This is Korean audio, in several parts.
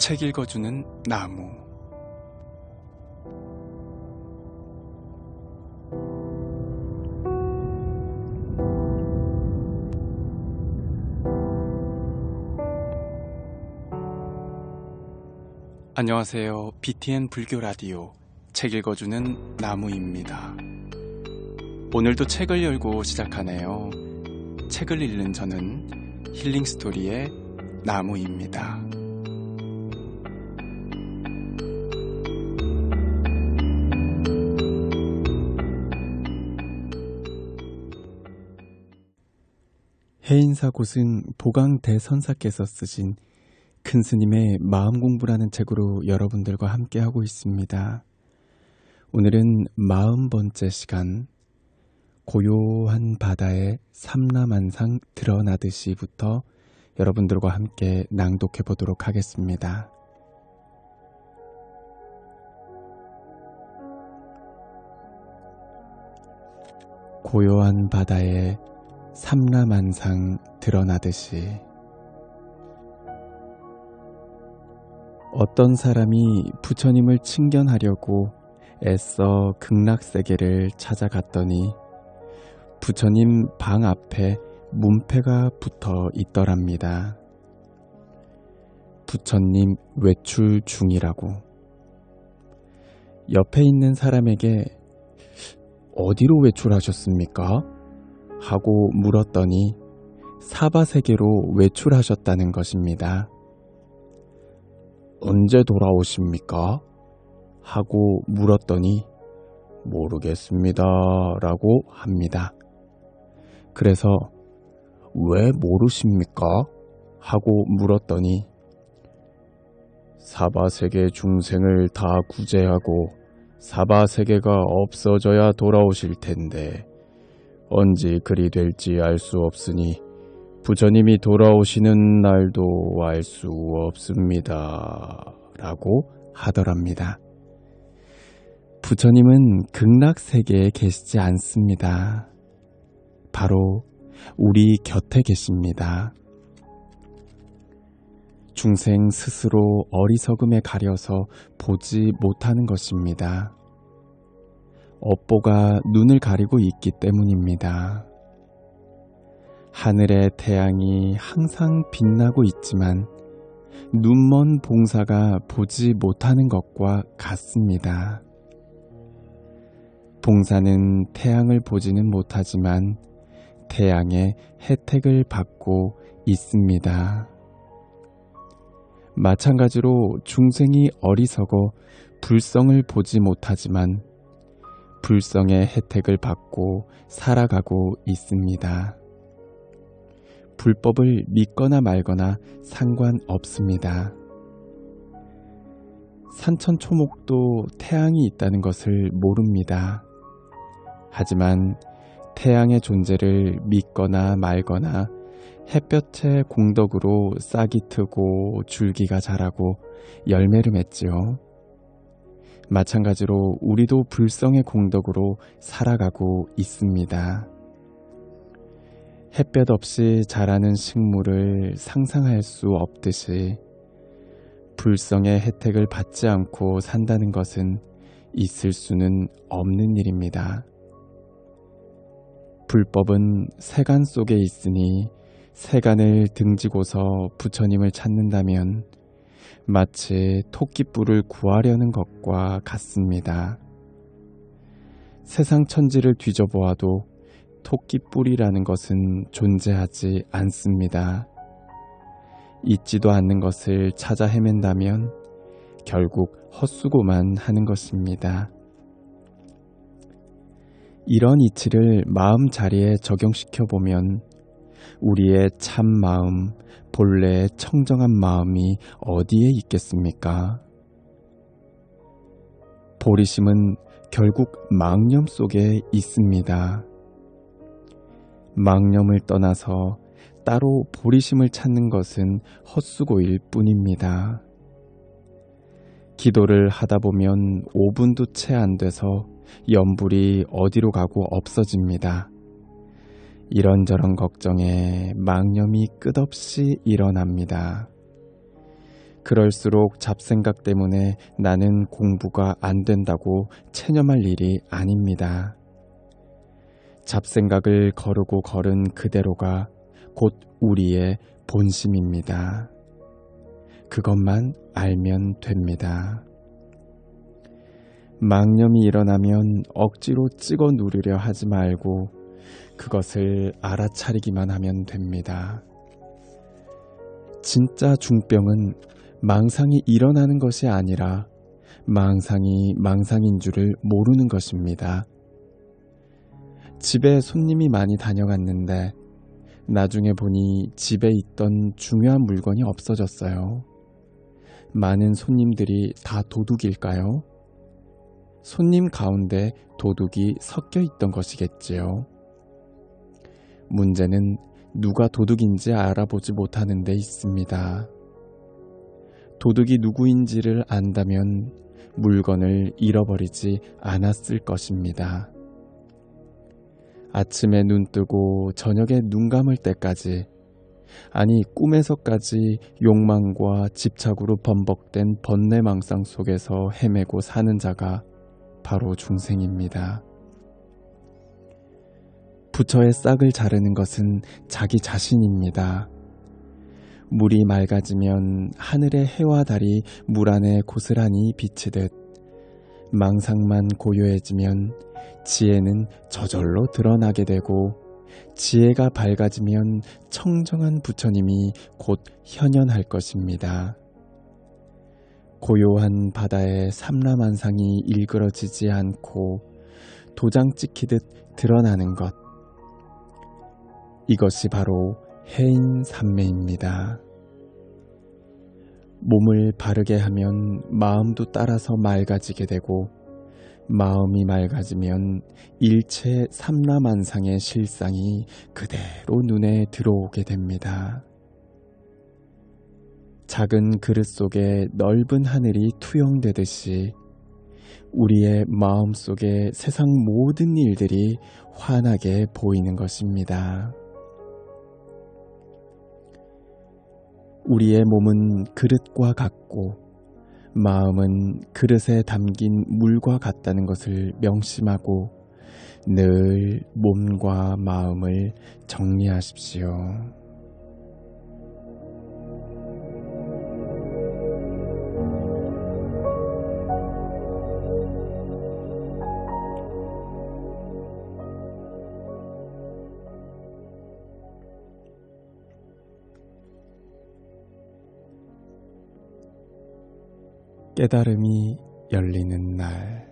책 읽어주는 나무. 안녕하세요. BTN 불교 라디오 책 읽어주는 나무입니다. 오늘도 책을 열고 시작하네요. 책을 읽는 저는 힐링 스토리의 나무입니다. 해인사곳은 보강대선사께서 쓰신 큰 스님의 마음 공부라는 책으로 여러분들과 함께 하고 있습니다. 오늘은 40번째 시간, 고요한 바다에 삼라만상 드러나듯이부터 여러분들과 함께 낭독해 보도록 하겠습니다. 고요한 바다에 삼라만상 드러나듯이 어떤 사람이 부처님을 칭견하려고 애써 극락세계를 찾아갔더니 부처님 방 앞에 문패가 붙어 있더랍니다. 부처님 외출 중이라고. 옆에 있는 사람에게 어디로 외출하셨습니까? 하고 물었더니 사바세계로 외출하셨다는 것입니다. 언제 돌아오십니까? 하고 물었더니 모르겠습니다 라고 합니다. 그래서 왜 모르십니까? 하고 물었더니 사바세계 중생을 다 구제하고 사바세계가 없어져야 돌아오실 텐데 언제 그리 될지 알 수 없으니 부처님이 돌아오시는 날도 알 수 없습니다 라고 하더랍니다. 부처님은 극락세계에 계시지 않습니다. 바로 우리 곁에 계십니다. 중생 스스로 어리석음에 가려서 보지 못하는 것입니다. 업보가 눈을 가리고 있기 때문입니다. 하늘의 태양이 항상 빛나고 있지만 눈먼 봉사가 보지 못하는 것과 같습니다. 봉사는 태양을 보지는 못하지만 태양의 혜택을 받고 있습니다. 마찬가지로 중생이 어리석어 불성을 보지 못하지만 불성의 혜택을 받고 살아가고 있습니다. 불법을 믿거나 말거나 상관없습니다. 산천초목도 태양이 있다는 것을 모릅니다. 하지만 태양의 존재를 믿거나 말거나 햇볕의 공덕으로 싹이 트고 줄기가 자라고 열매를 맺지요. 마찬가지로 우리도 불성의 공덕으로 살아가고 있습니다. 햇볕 없이 자라는 식물을 상상할 수 없듯이 불성의 혜택을 받지 않고 산다는 것은 있을 수는 없는 일입니다. 불법은 세간 속에 있으니 세간을 등지고서 부처님을 찾는다면 마치 토끼뿔을 구하려는 것과 같습니다. 세상 천지를 뒤져보아도 토끼뿔이라는 것은 존재하지 않습니다. 있지도 않는 것을 찾아 헤맨다면 결국 헛수고만 하는 것입니다. 이런 이치를 마음 자리에 적용시켜보면 우리의 참 마음, 본래의 청정한 마음이 어디에 있겠습니까? 보리심은 결국 망념 속에 있습니다. 망념을 떠나서 따로 보리심을 찾는 것은 헛수고일 뿐입니다. 기도를 하다 보면 5분도 채 안 돼서 염불이 어디로 가고 없어집니다. 이런저런 걱정에 망념이 끝없이 일어납니다. 그럴수록 잡생각 때문에 나는 공부가 안 된다고 체념할 일이 아닙니다. 잡생각을 거르고 걸은 그대로가 곧 우리의 본심입니다. 그것만 알면 됩니다. 망념이 일어나면 억지로 찍어 누르려 하지 말고 그것을 알아차리기만 하면 됩니다. 진짜 중병은 망상이 일어나는 것이 아니라 망상이 망상인 줄을 모르는 것입니다. 집에 손님이 많이 다녀갔는데 나중에 보니 집에 있던 중요한 물건이 없어졌어요. 많은 손님들이 다 도둑일까요? 손님 가운데 도둑이 섞여 있던 것이겠지요. 문제는 누가 도둑인지 알아보지 못하는 데 있습니다. 도둑이 누구인지를 안다면 물건을 잃어버리지 않았을 것입니다. 아침에 눈 뜨고 저녁에 눈 감을 때까지, 아니 꿈에서까지 욕망과 집착으로 범벅된 번뇌망상 속에서 헤매고 사는 자가 바로 중생입니다. 부처의 싹을 자르는 것은 자기 자신입니다. 물이 맑아지면 하늘의 해와 달이 물 안에 고스란히 비치듯 망상만 고요해지면 지혜는 저절로 드러나게 되고 지혜가 밝아지면 청정한 부처님이 곧 현현할 것입니다. 고요한 바다에 삼라만상이 일그러지지 않고 도장 찍히듯 드러나는 것, 이것이 바로 해인삼매입니다. 몸을 바르게 하면 마음도 따라서 맑아지게 되고 마음이 맑아지면 일체 삼라만상의 실상이 그대로 눈에 들어오게 됩니다. 작은 그릇 속에 넓은 하늘이 투영되듯이 우리의 마음 속에 세상 모든 일들이 환하게 보이는 것입니다. 우리의 몸은 그릇과 같고 마음은 그릇에 담긴 물과 같다는 것을 명심하고 늘 몸과 마음을 정리하십시오. 깨달음이 열리는 날,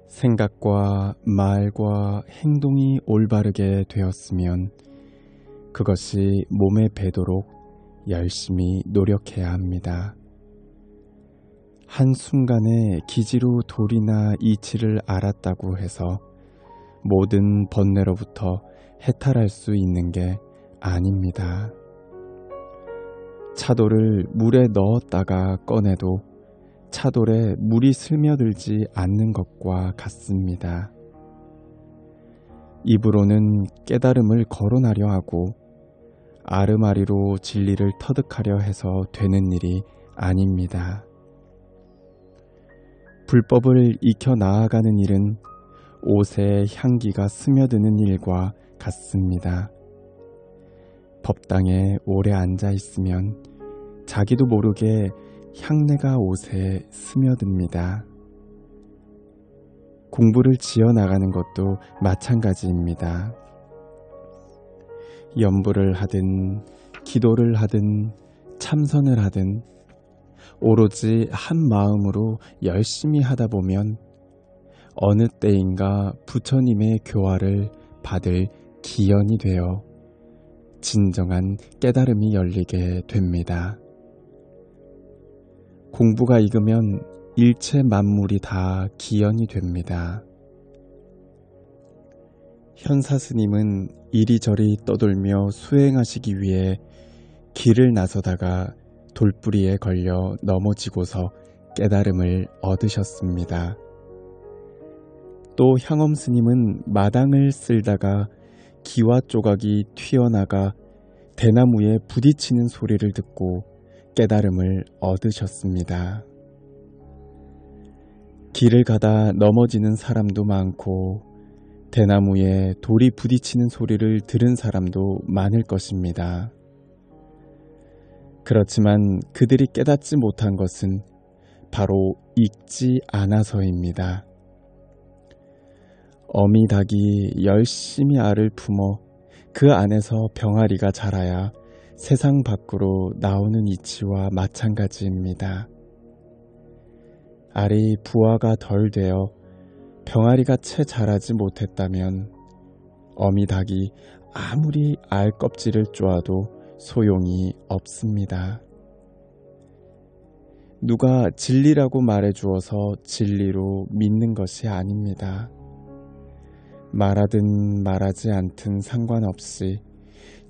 생각과 말과 행동이 올바르게 되었으면 그것이 몸에 배도록 열심히 노력해야 합니다. 한순간에 기지로 돌이나 이치를 알았다고 해서 모든 번뇌로부터 해탈할 수 있는 게 아닙니다. 차돌을 물에 넣었다가 꺼내도 차돌에 물이 스며들지 않는 것과 같습니다. 입으로는 깨달음을 거론하려 하고 아르마리로 진리를 터득하려 해서 되는 일이 아닙니다. 불법을 익혀 나아가는 일은 옷에 향기가 스며드는 일과 같습니다. 법당에 오래 앉아 있으면 자기도 모르게 향내가 옷에 스며듭니다. 공부를 지어나가는 것도 마찬가지입니다. 염불을 하든 기도를 하든 참선을 하든 오로지 한 마음으로 열심히 하다 보면 어느 때인가 부처님의 교화를 받을 기연이 되어 진정한 깨달음이 열리게 됩니다. 공부가 익으면 일체 만물이 다 기연이 됩니다. 현사스님은 이리저리 떠돌며 수행하시기 위해 길을 나서다가 돌뿌리에 걸려 넘어지고서 깨달음을 얻으셨습니다. 또 향엄스님은 마당을 쓸다가 기와 조각이 튀어나가 대나무에 부딪히는 소리를 듣고 깨달음을 얻으셨습니다. 길을 가다 넘어지는 사람도 많고 대나무에 돌이 부딪히는 소리를 들은 사람도 많을 것입니다. 그렇지만 그들이 깨닫지 못한 것은 바로 읽지 않아서입니다. 어미닭이 열심히 알을 품어 그 안에서 병아리가 자라야 세상 밖으로 나오는 이치와 마찬가지입니다. 알이 부화가 덜 되어 병아리가 채 자라지 못했다면 어미닭이 아무리 알 껍질을 쪼아도 소용이 없습니다. 누가 진리라고 말해주어서 진리로 믿는 것이 아닙니다. 말하든 말하지 않든 상관없이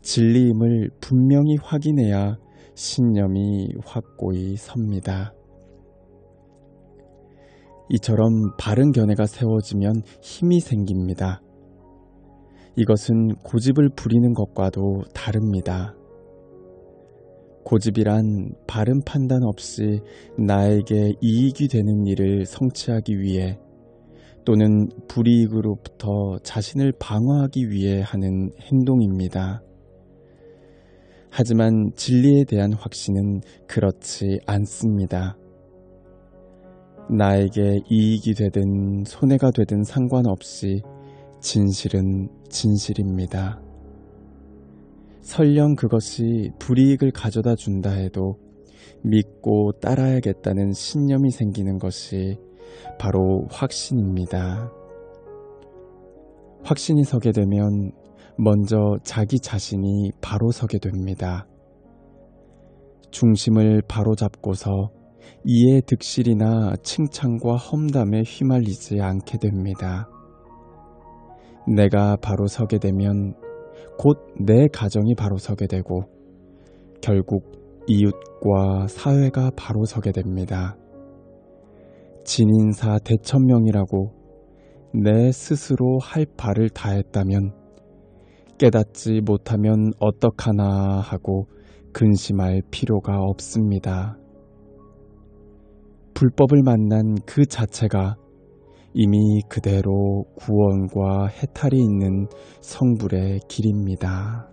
진리임을 분명히 확인해야 신념이 확고히 섭니다. 이처럼 바른 견해가 세워지면 힘이 생깁니다. 이것은 고집을 부리는 것과도 다릅니다. 고집이란 바른 판단 없이 나에게 이익이 되는 일을 성취하기 위해 또는 불이익으로부터 자신을 방어하기 위해 하는 행동입니다. 하지만 진리에 대한 확신은 그렇지 않습니다. 나에게 이익이 되든 손해가 되든 상관없이 진실은 진실입니다. 설령 그것이 불이익을 가져다 준다 해도 믿고 따라야겠다는 신념이 생기는 것이 바로 확신입니다. 확신이 서게 되면 먼저 자기 자신이 바로 서게 됩니다. 중심을 바로 잡고서 이의 득실이나 칭찬과 험담에 휘말리지 않게 됩니다. 내가 바로 서게 되면 곧 내 가정이 바로 서게 되고 결국 이웃과 사회가 바로 서게 됩니다. 진인사 대천명이라고 내 스스로 할 바를 다했다면 깨닫지 못하면 어떡하나 하고 근심할 필요가 없습니다. 불법을 만난 그 자체가 이미 그대로 구원과 해탈이 있는 성불의 길입니다.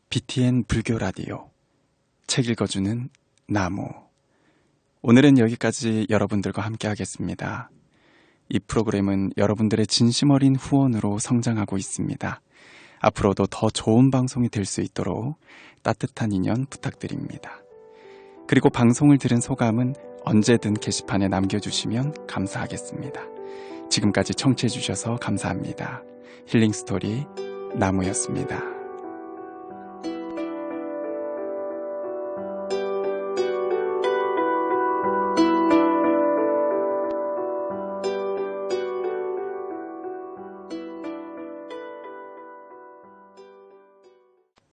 BTN 불교 라디오 책 읽어주는 나무. 오늘은 여기까지 여러분들과 함께 하겠습니다. 이 프로그램은 여러분들의 진심 어린 후원으로 성장하고 있습니다. 앞으로도 더 좋은 방송이 될 수 있도록 따뜻한 인연 부탁드립니다. 그리고 방송을 들은 소감은 언제든 게시판에 남겨주시면 감사하겠습니다. 지금까지 청취해주셔서 감사합니다. 힐링스토리 나무였습니다.